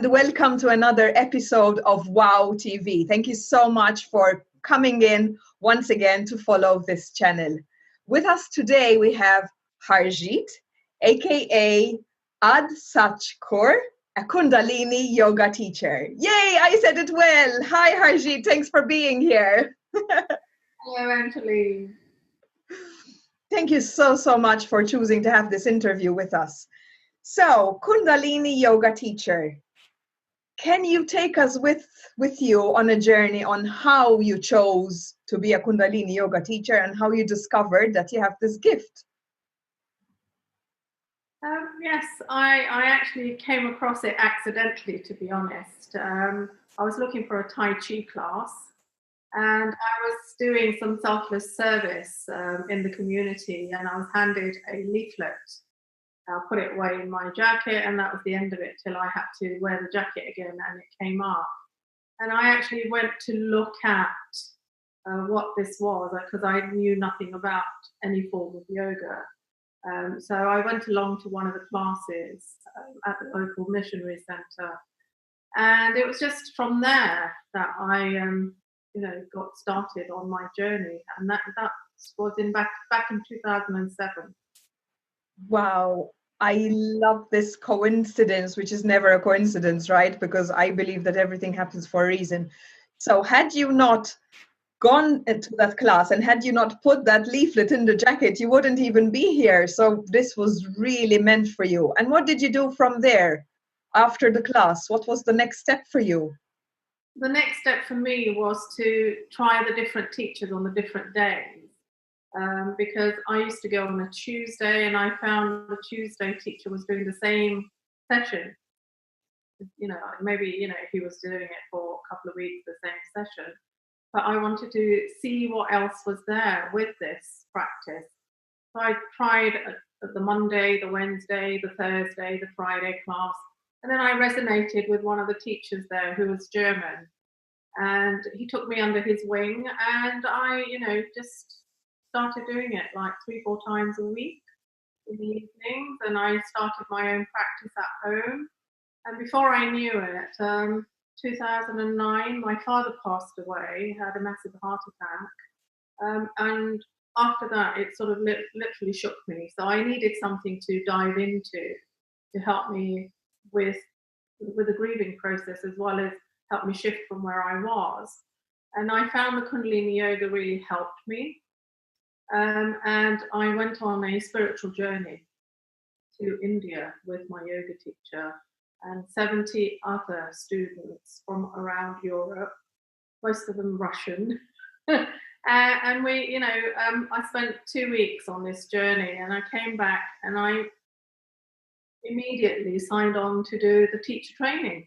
and welcome to another episode of Wow TV. Thank you so much for coming in once again to follow this channel. With us today we have Harjit, aka Sach Kaur, a Kundalini Yoga teacher. Yay, I said it well. Hi Harjit, thanks for being here. Hello, Angèle. Thank you so much for choosing to have this interview with us. So, Kundalini Yoga teacher, can you take us with you on a journey on how you chose to be a Kundalini Yoga teacher and how you discovered that you have this gift? Yes, I actually came across it accidentally, to be honest. I was looking for a Tai Chi class and I was doing some selfless service in the community, and I was handed a leaflet. I put it away in my jacket, and that was the end of it till I had to wear the jacket again, and it came up. And I actually went to look at what this was, because I knew nothing about any form of yoga. So I went along to one of the classes at the local missionary centre, and it was just from there that I, got started on my journey, and that was back in 2007. Wow. I love this coincidence, which is never a coincidence, right? Because I believe that everything happens for a reason. So had you not gone into that class and had you not put that leaflet in the jacket, you wouldn't even be here. So this was really meant for you. And what did you do from there after the class? What was the next step for you? The next step for me was to try the different teachers on the different days. Because I used to go on a Tuesday, and I found the Tuesday teacher was doing the same session. Maybe he was doing it for a couple of weeks, the same session. But I wanted to see what else was there with this practice. So I tried the Monday, the Wednesday, the Thursday, the Friday class, and then I resonated with one of the teachers there who was German, and he took me under his wing, and I, just started doing it like 3-4 times a week in the evenings, and I started my own practice at home. And before I knew it, 2009, my father passed away, had a massive heart attack, and after that it sort of literally shook me. So I needed something to dive into to help me with the grieving process, as well as help me shift from where I was. And I found the Kundalini Yoga really helped me. And I went on a spiritual journey to India with my yoga teacher and 70 other students from around Europe, most of them Russian. And we, I spent 2 weeks on this journey, and I came back and I immediately signed on to do the teacher training.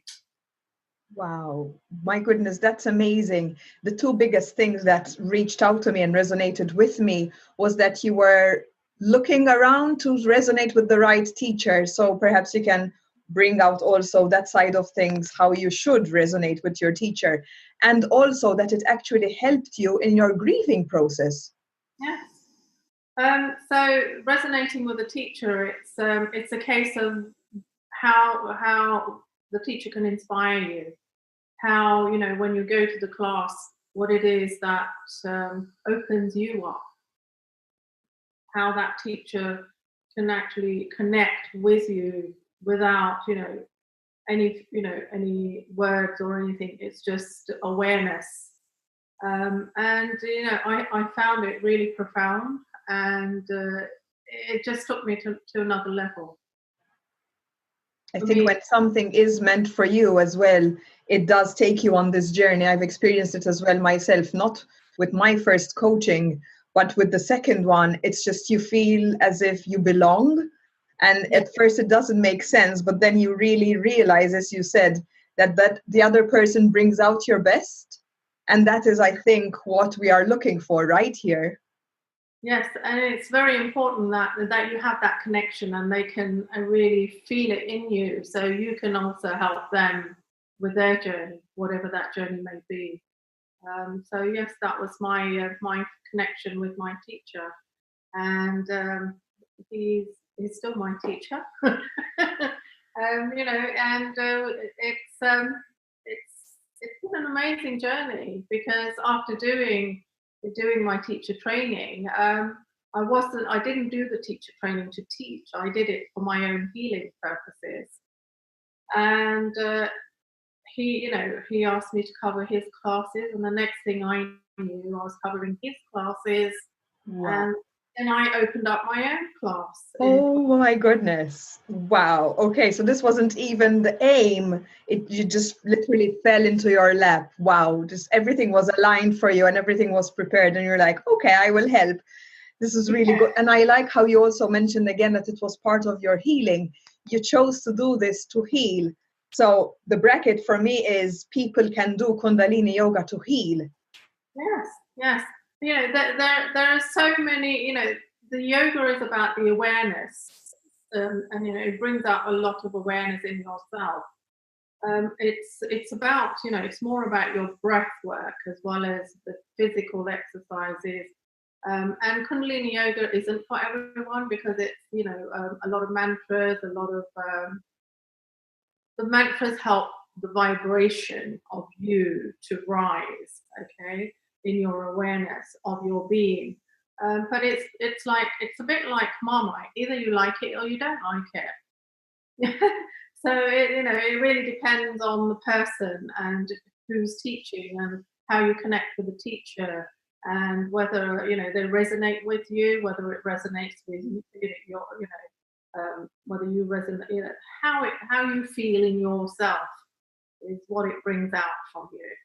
Wow, my goodness, that's amazing. The two biggest things that reached out to me and resonated with me was that you were looking around to resonate with the right teacher. So perhaps you can bring out also that side of things, how you should resonate with your teacher, and also that it actually helped you in your grieving process. Yes. So resonating with a teacher, it's a case of how the teacher can inspire you. How, when you go to the class, what it is that opens you up. How that teacher can actually connect with you without, any words or anything. It's just awareness. And, I found it really profound, and it just took me to another level. I think when something is meant for you as well, it does take you on this journey. I've experienced it as well myself, not with my first coaching, but with the second one. It's just you feel as if you belong. And at first it doesn't make sense, but then you really realize, as you said, that the other person brings out your best. And that is, I think, what we are looking for right here. Yes, and it's very important that you have that connection, and they can really feel it in you, so you can also help them with their journey, whatever that journey may be. So yes, that was my connection with my teacher, and he's still my teacher. And it's it's been an amazing journey, because after doing my teacher training, I didn't do the teacher training to teach. I did it for my own healing purposes. And he asked me to cover his classes, and the next thing I knew, I was covering his classes. Wow. And then I opened up my own class. Oh my goodness. Wow. Okay, so this wasn't even the aim. You just literally fell into your lap. Wow. Just everything was aligned for you and everything was prepared, and you're like, okay, I will help. This is really good. And I like how you also mentioned again that it was part of your healing. You chose to do this to heal. So the bracket for me is people can do Kundalini Yoga to heal. Yes. There are so many, the yoga is about the awareness, and it brings out a lot of awareness in yourself. It's about, it's more about your breath work as well as the physical exercises. And Kundalini Yoga isn't for everyone, because it's, a lot of mantras, the mantras help the vibration of you to rise, okay, in your awareness of your being. But it's a bit like Marmite. Either you like it or you don't like it. So it really depends on the person and who's teaching and how you connect with the teacher, and whether they resonate with you, whether it resonates with your whether you resonate, how you feel in yourself is what it brings out from you.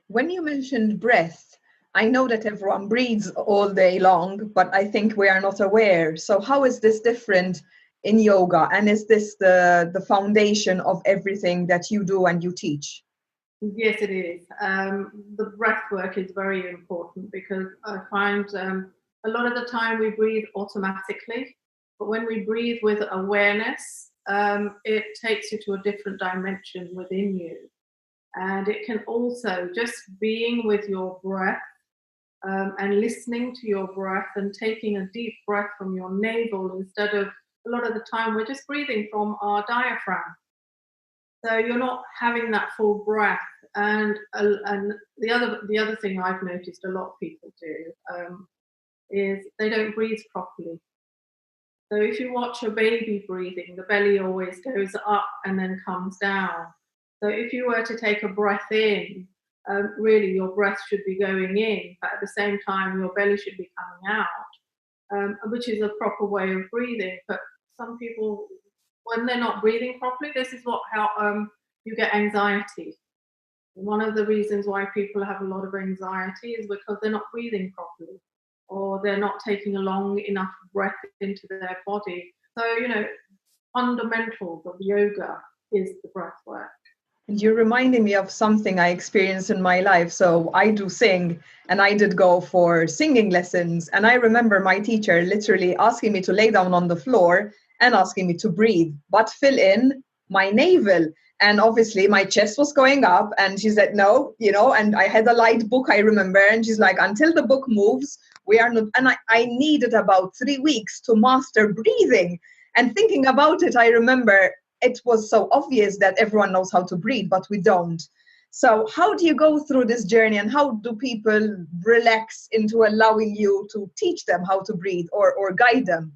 When you mentioned breath, I know that everyone breathes all day long, but I think we are not aware. So how is this different in yoga? And is this the foundation of everything that you do and you teach? Yes, it is. The breath work is very important, because I find a lot of the time we breathe automatically, but when we breathe with awareness, it takes you to a different dimension within you. And it can also, just being with your breath and listening to your breath and taking a deep breath from your navel, instead of, a lot of the time we're just breathing from our diaphragm. So you're not having that full breath. And the other thing I've noticed a lot of people do is they don't breathe properly. So if you watch a baby breathing, the belly always goes up and then comes down. So if you were to take a breath in, really your breath should be going in, but at the same time your belly should be coming out, which is a proper way of breathing. But some people, when they're not breathing properly, this is how you get anxiety. One of the reasons why people have a lot of anxiety is because they're not breathing properly, or they're not taking a long enough breath into their body. So, fundamentals of yoga is the breath work. You're reminding me of something I experienced in my life. So I do sing, and I did go for singing lessons. And I remember my teacher literally asking me to lay down on the floor and asking me to breathe, but fill in my navel. And obviously my chest was going up, and she said, no, and I had a light book, I remember. And she's like, until the book moves, we are not. And I needed about 3 weeks to master breathing. And thinking about it, I remember it was so obvious that everyone knows how to breathe, but we don't. So how do you go through this journey, and how do people relax into allowing you to teach them how to breathe or guide them?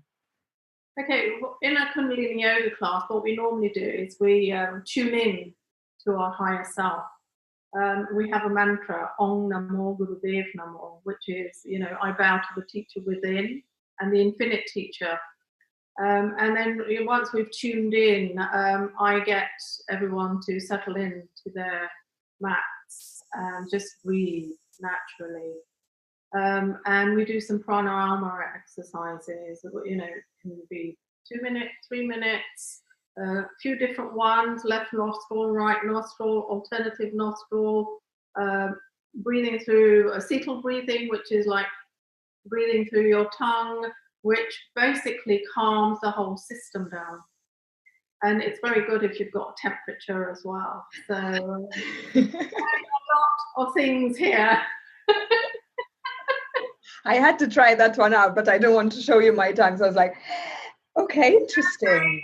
Okay, in a Kundalini Yoga class, what we normally do is we tune in to our higher self. We have a mantra, Om Namo Gurudev Namo, which is, I bow to the teacher within and the infinite teacher. And then once we've tuned in, I get everyone to settle in to their mats and just breathe naturally. And we do some pranayama exercises, can be 2 minutes, 3 minutes, a few different ones, left nostril, right nostril, alternative nostril, breathing through acetyl breathing, which is like breathing through your tongue, which basically calms the whole system down. And it's very good if you've got temperature as well. So a lot of things here. I had to try that one out, but I don't want to show you my tongue. So I was like, okay, interesting.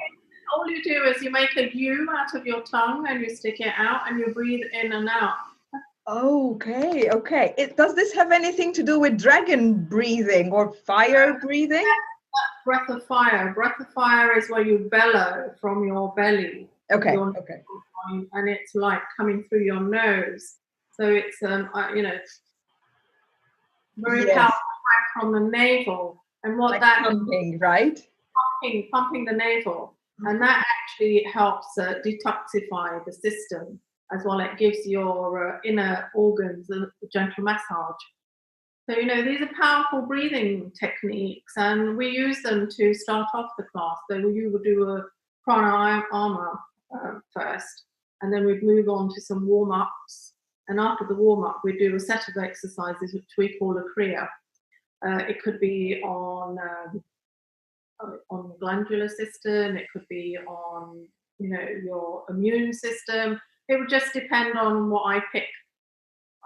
all you do is you make a U out of your tongue and you stick it out and you breathe in and out. Okay, okay. Does this have anything to do with dragon breathing or fire breathing? Breath of fire. Breath of fire is where you bellow from your belly. Okay, okay. And it's like coming through your nose. So it's, very powerful from the navel. And what like that pumping, right? Pumping the navel. And that actually helps detoxify the system as well. It gives your inner organs a gentle massage. So, these are powerful breathing techniques, and we use them to start off the class. So you would do a pranayama first, and then we'd move on to some warm-ups. And after the warm-up, we do a set of exercises which we call a kriya. It could be on the glandular system. It could be on, your immune system. It would just depend on what I pick.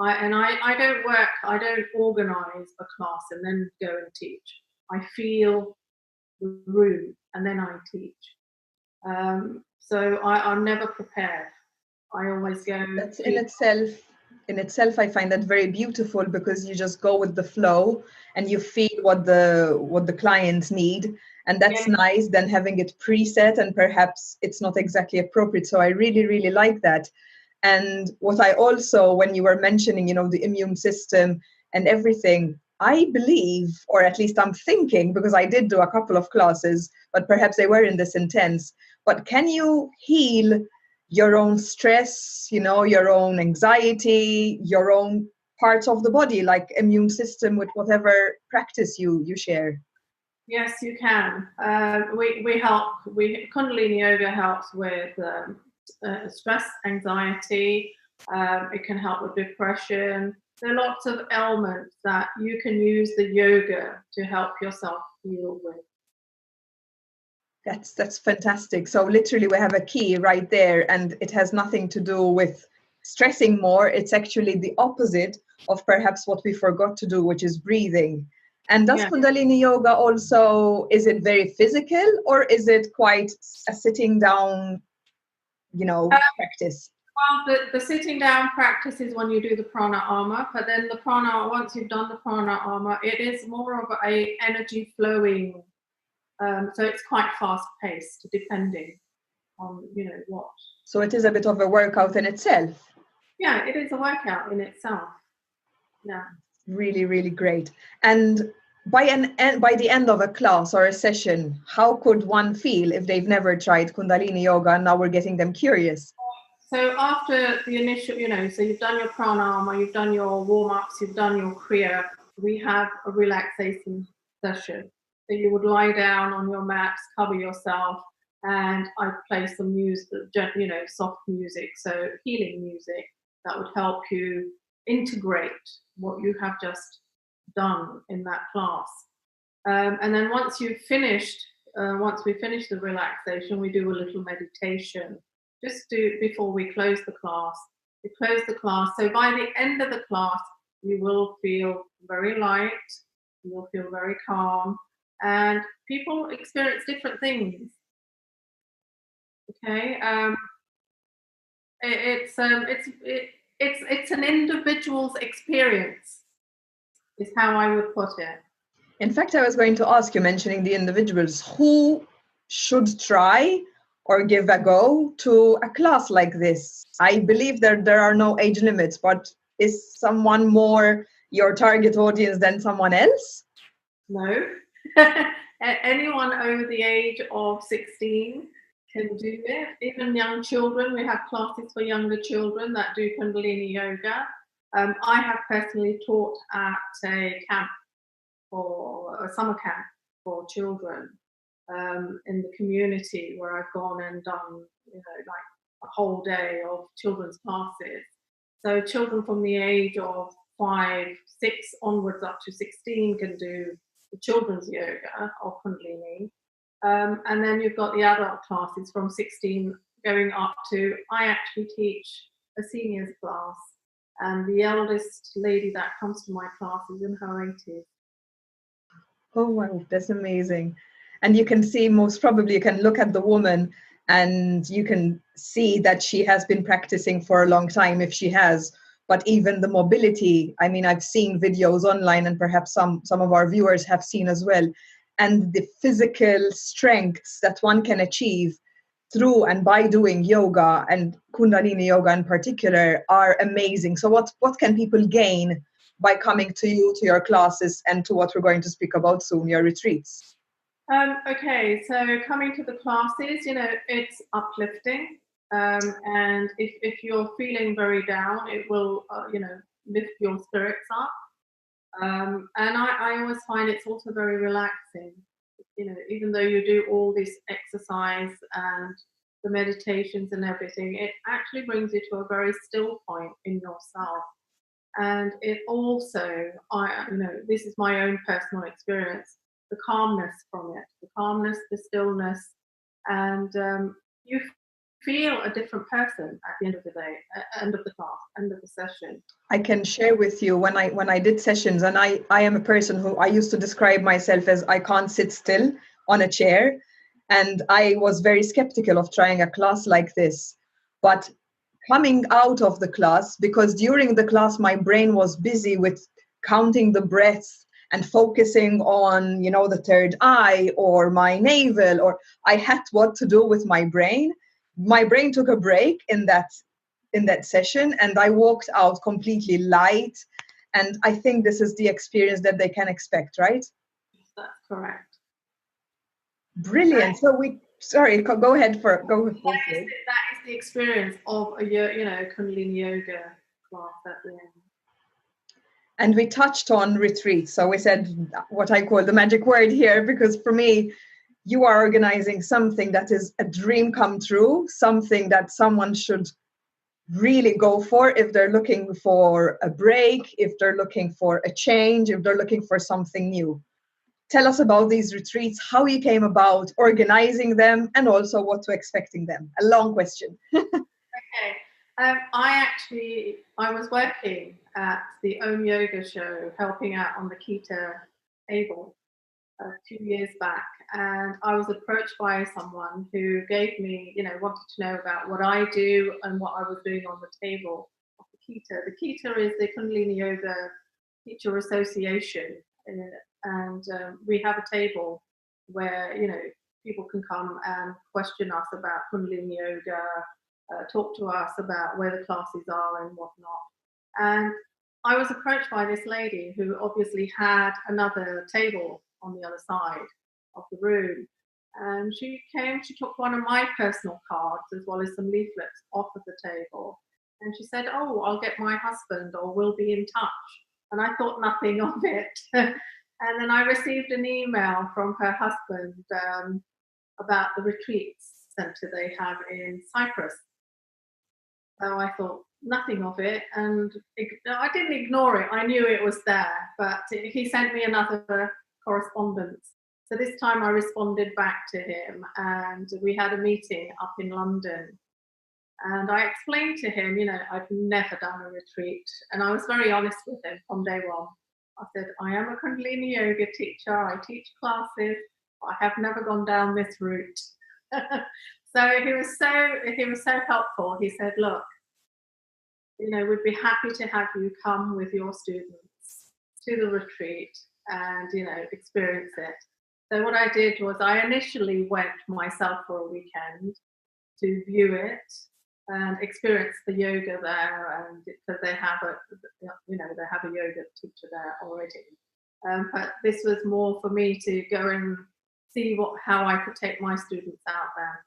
I don't organize a class and then go and teach. I feel the room and then I teach. So I'm never prepared. I always go. That's in itself, I find that very beautiful, because you just go with the flow and you feel what the clients need. And that's nice than having it preset and perhaps it's not exactly appropriate. So I really, really like that. And what I also, when you were mentioning, the immune system and everything, I believe, or at least I'm thinking, because I did do a couple of classes, but perhaps they weren't this intense. But can you heal your own stress, your own anxiety, your own parts of the body, like immune system, with whatever practice you share? Yes, you can. We help. Kundalini Yoga helps with stress, anxiety. It can help with depression. There are lots of ailments that you can use the yoga to help yourself heal with. That's fantastic. So literally we have a key right there, and it has nothing to do with stressing more. It's actually the opposite of perhaps what we forgot to do, which is breathing. And does Kundalini Yoga also, is it very physical, or is it quite a sitting down, practice? Well, the sitting down practice is when you do the pranayama, but then once you've done the pranayama, it is more of a energy flowing. So it's quite fast paced, depending on what. So it is a bit of a workout in itself. Yeah, it is a workout in itself. Yeah. Really, really great. And by the end of a class or a session, how could one feel if they've never tried Kundalini Yoga and now we're getting them curious? So after the initial, so you've done your pranayama, you've done your warm-ups, you've done your kriya, we have a relaxation session. So you would lie down on your mats, cover yourself, and I play some music, soft music, so healing music that would help you integrate what you have just done in that class. And then once we finish the relaxation, we do a little meditation. Just before we close the class. We close the class. So by the end of the class, you will feel very light. You will feel very calm, and people experience different things. Okay. It's an individual's experience, is how I would put it. In fact, I was going to ask you, mentioning the individuals, who should try or give a go to a class like this? I believe there are no age limits, but is someone more your target audience than someone else? No. Anyone over the age of 16 can do it. Even young children, we have classes for younger children that do Kundalini Yoga. I have personally taught at a camp, or a summer camp for children in the community, where I've gone and done, like a whole day of children's classes. So children from the age of 5, 6 onwards up to 16 can do the children's yoga or Kundalini. And then you've got the adult classes from 16 going up to, I actually teach a seniors class, and the eldest lady that comes to my class is in her 80s. Oh wow, that's amazing. And you can see, most probably you can look at the woman and you can see that she has been practicing for a long time if she has. But even the mobility, I mean, I've seen videos online, and perhaps some of our viewers have seen as well, and the physical strengths that one can achieve through and by doing yoga, and Kundalini Yoga in particular, are amazing. So what can people gain by coming to you, to your classes, and to what we're going to speak about soon, your retreats? Okay, so coming to the classes, it's uplifting. And if you're feeling very down, it will, lift your spirits up. And I always find it's also very relaxing. Even though you do all this exercise and the meditations and everything, it actually brings you to a very still point in yourself. And it also, this is my own personal experience, the calmness from it, the calmness, the stillness, and you feel a different person at the end of the day, end of the class, end of the session. I can share with you when I did sessions, and I am a person who I used to describe myself as I can't sit still on a chair, and I was very skeptical of trying a class like this. But coming out of the class, because during the class my brain was busy with counting the breaths and focusing on, the third eye or my navel, or I had what to do with my brain. My brain took a break in that session, and I walked out completely light. And I think this is the experience that they can expect, right? That's correct. Brilliant. So go ahead. That is the experience of a Kundalini Yoga class at the end. And we touched on retreats. So we said what I call the magic word here, because for me, you are organizing something that is a dream come true, something that someone should really go for if they're looking for a break, if they're looking for a change, if they're looking for something new. Tell us about these retreats, how you came about organizing them, and also what to expecting them. A long question. Okay. I was working at the Om Yoga show, helping out on the Kita table a few years back, and I was approached by someone who gave me, wanted to know about what I do and what I was doing on the table of the Kita. The Kita is the Kundalini Yoga Teacher Association, and we have a table where people can come and question us about Kundalini Yoga, talk to us about where the classes are and whatnot. And I was approached by this lady who obviously had another table on the other side of the room. And she took one of my personal cards as well as some leaflets off of the table. And she said, "Oh, I'll get my husband, or we'll be in touch." And I thought nothing of it. And then I received an email from her husband about the retreats center they have in Cyprus. So I thought nothing of it, and I didn't ignore it. I knew it was there, but he sent me another correspondence. So this time I responded back to him, and we had a meeting up in London. And I explained to him, I've never done a retreat. And I was very honest with him from day one. I said, I am a Kundalini Yoga teacher. I teach classes. I have never gone down this route. So he was so helpful. He said, "Look, we'd be happy to have you come with your students to the retreat and, experience it." So what I did was I initially went myself for a weekend to view it and experience the yoga there, and because they have a yoga teacher there already. But this was more for me to go and see how I could take my students out there.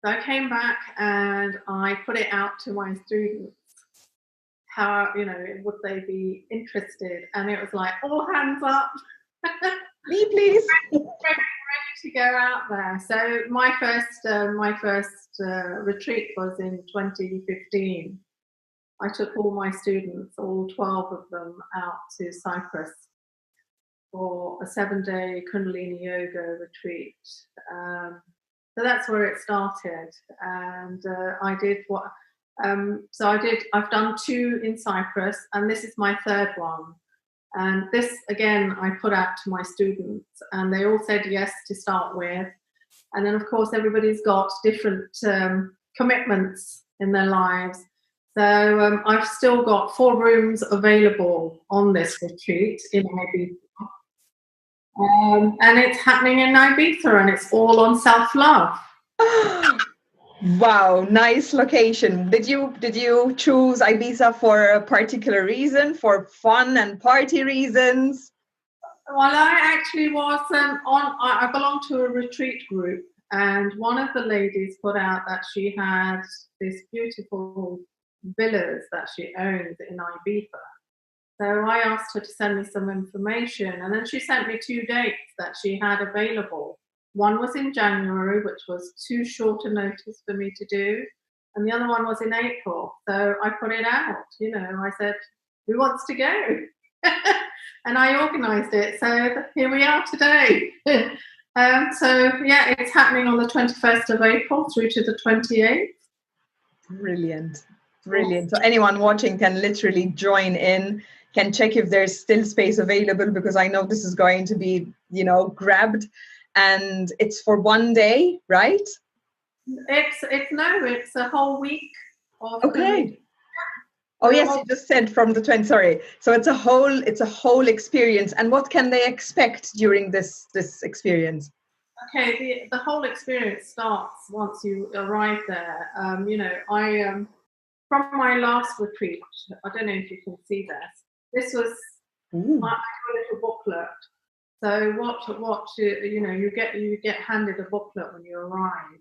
So I came back and I put it out to my students. How, would they be interested? And it was like, all hands up. Me, please. ready to go out there. So my first retreat was in 2015. I took all my students, all 12 of them, out to Cyprus for a 7-day Kundalini Yoga retreat. So that's where it started, and I've done 2 in Cyprus, and this is my 3rd one. And this, again, I put out to my students, and they all said yes to start with. And then, of course, everybody's got different commitments in their lives. So I've still got 4 rooms available on this retreat in Ibiza. And it's happening in Ibiza, and it's all on self-love. Wow, nice location. Did you choose Ibiza for a particular reason, for fun and party reasons? Well, I actually was I belong to a retreat group, and one of the ladies put out that she had this beautiful villas that she owns in Ibiza. So I asked her to send me some information, and then she sent me 2 dates that she had available. One was in January, which was too short a notice for me to do, and the other one was in April. So I put it out, I said, who wants to go? And I organised it. So here we are today. So yeah, it's happening on the 21st of April through to the 28th. Brilliant. Brilliant. So anyone watching can literally join in, can check if there's still space available, because I know this is going to be, grabbed. And it's for 1 day, right? It's a whole week. Okay. Oh yes, you just said from the 20th. Sorry. So it's a whole experience. And what can they expect during this experience? Okay, the whole experience starts once you arrive there. From my last retreat, I don't know if you can see this. This was my little booklet. So you get handed a booklet when you arrive,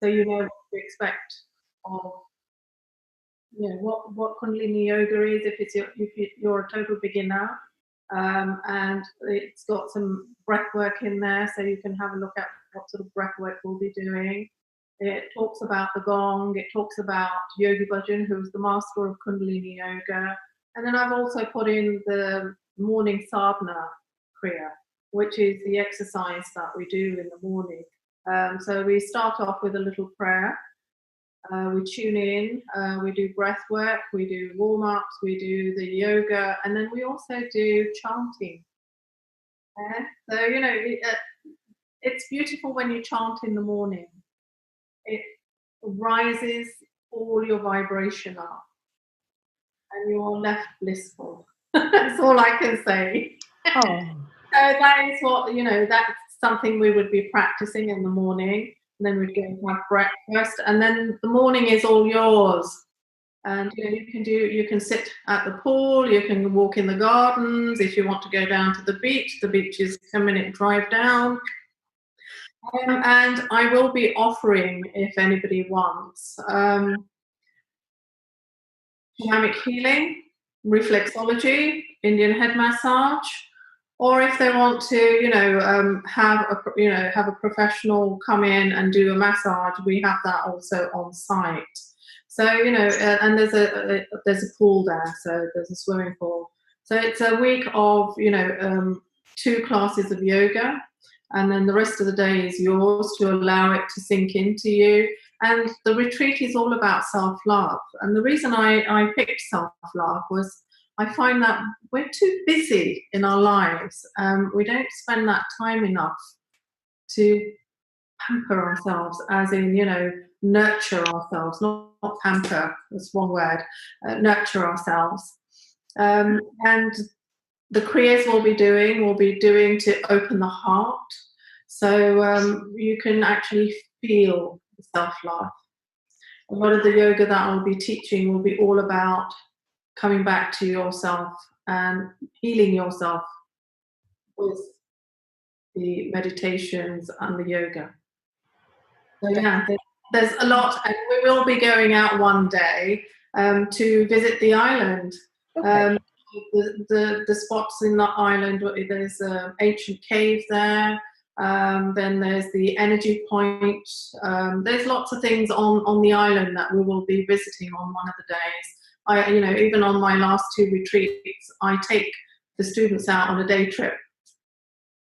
so you know what to expect of what Kundalini Yoga is if you're a total beginner, and it's got some breath work in there, so you can have a look at what sort of breath work we'll be doing. It talks about the gong. It talks about Yogi Bhajan, who's the master of Kundalini Yoga, and then I've also put in the morning sadhana kriya, which is the exercise that we do in the morning. So we start off with a little prayer. We tune in, we do breath work, we do warm-ups, we do the yoga, and then we also do chanting. So, it's beautiful when you chant in the morning. It rises all your vibration up, and you're left blissful. That's all I can say. Oh. So that is what, that's something we would be practicing in the morning. And then we'd go and have breakfast, and then the morning is all yours. And you can sit at the pool, you can walk in the gardens. If you want to go down to the beach is a 10-minute drive down. And I will be offering, if anybody wants, dynamic healing, reflexology, Indian head massage. Or if they want to, have a professional come in and do a massage, we have that also on site. So and there's a pool there, so there's a swimming pool. So it's a week of 2 classes of yoga, and then the rest of the day is yours to allow it to sink into you. And the retreat is all about self-love. And the reason I picked self-love was I find that we're too busy in our lives. We don't spend that time enough to pamper ourselves, as in, nurture ourselves, not pamper, that's one word, nurture ourselves. And the kriyas we'll be doing to open the heart. So you can actually feel self-love. A lot of the yoga that I'll be teaching will be all about coming back to yourself and healing yourself with the meditations and the yoga. So yeah, there's a lot, and we will be going out one day to visit the island. Okay. The spots in the island, there's an ancient cave there. Then there's the energy point. There's lots of things on the island that we will be visiting on one of the days. Even on my last 2 retreats, I take the students out on a day trip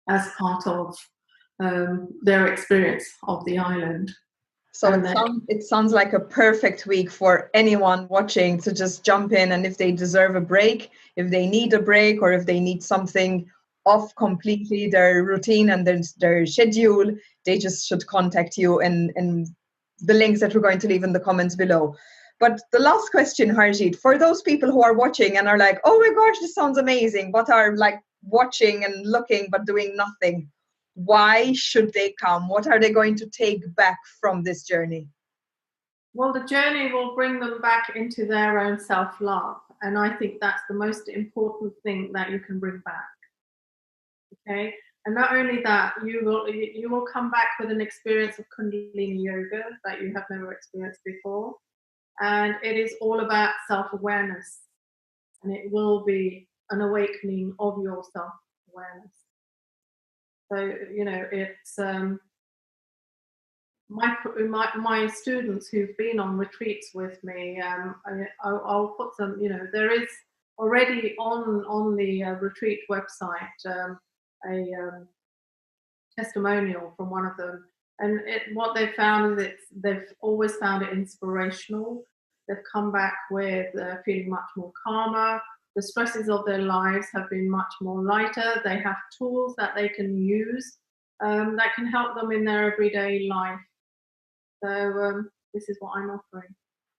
as part of their experience of the island. So it sounds like a perfect week for anyone watching to just jump in, and if they deserve a break, if they need a break, or if they need something off completely their routine and their schedule, they just should contact you in the links that we're going to leave in the comments below. But the last question, Harjit, for those people who are watching and are like, oh my gosh, this sounds amazing, but are like watching and looking but doing nothing, why should they come? What are they going to take back from this journey? Well, the journey will bring them back into their own self-love. And I think that's the most important thing that you can bring back. Okay? And not only that, you will come back with an experience of Kundalini Yoga that you have never experienced before. And it is all about self-awareness. And it will be an awakening of your self-awareness. So, you know, it's my students who've been on retreats with me, I'll put some, you know, there is already on the retreat website a testimonial from one of them. And what they've found is they've always found it inspirational. They've come back with feeling much more calmer. The stresses of their lives have been much more lighter. They have tools that they can use that can help them in their everyday life. So this is what I'm offering.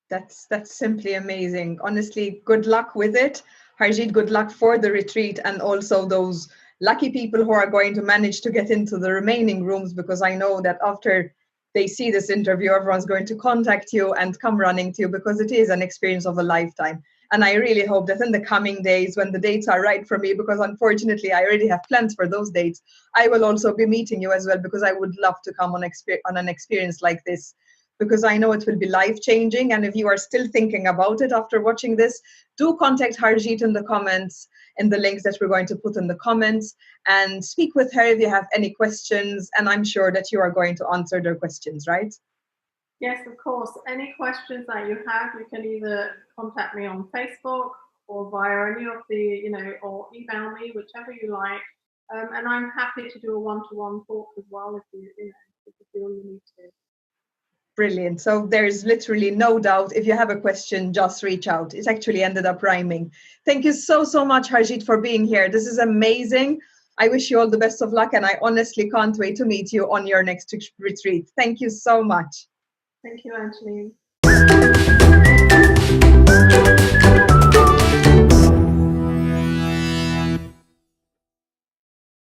That's simply amazing. Honestly, good luck with it. Harjit, good luck for the retreat, and also those lucky people who are going to manage to get into the remaining rooms, because I know that after they see this interview, everyone's going to contact you and come running to you, because it is an experience of a lifetime. And I really hope that in the coming days, when the dates are right for me, because unfortunately I already have plans for those dates, I will also be meeting you as well, because I would love to come on an experience like this, because I know it will be life-changing. And if you are still thinking about it after watching this, do contact Harjit in the comments, in the links that we're going to put in the comments, and speak with her if you have any questions. And I'm sure that you are going to answer their questions, right? Yes, of course. Any questions that you have, you can either contact me on Facebook or via any of the, you know, or email me, whichever you like. And I'm happy to do a one-to-one talk as well if you feel you need to. Brilliant. So there's literally no doubt, if you have a question, just reach out. It actually ended up rhyming. Thank you so much, Harjit, for being here. This is amazing. I wish you all the best of luck, and I honestly can't wait to meet you on your next retreat. Thank you so much. Thank you, Angèle.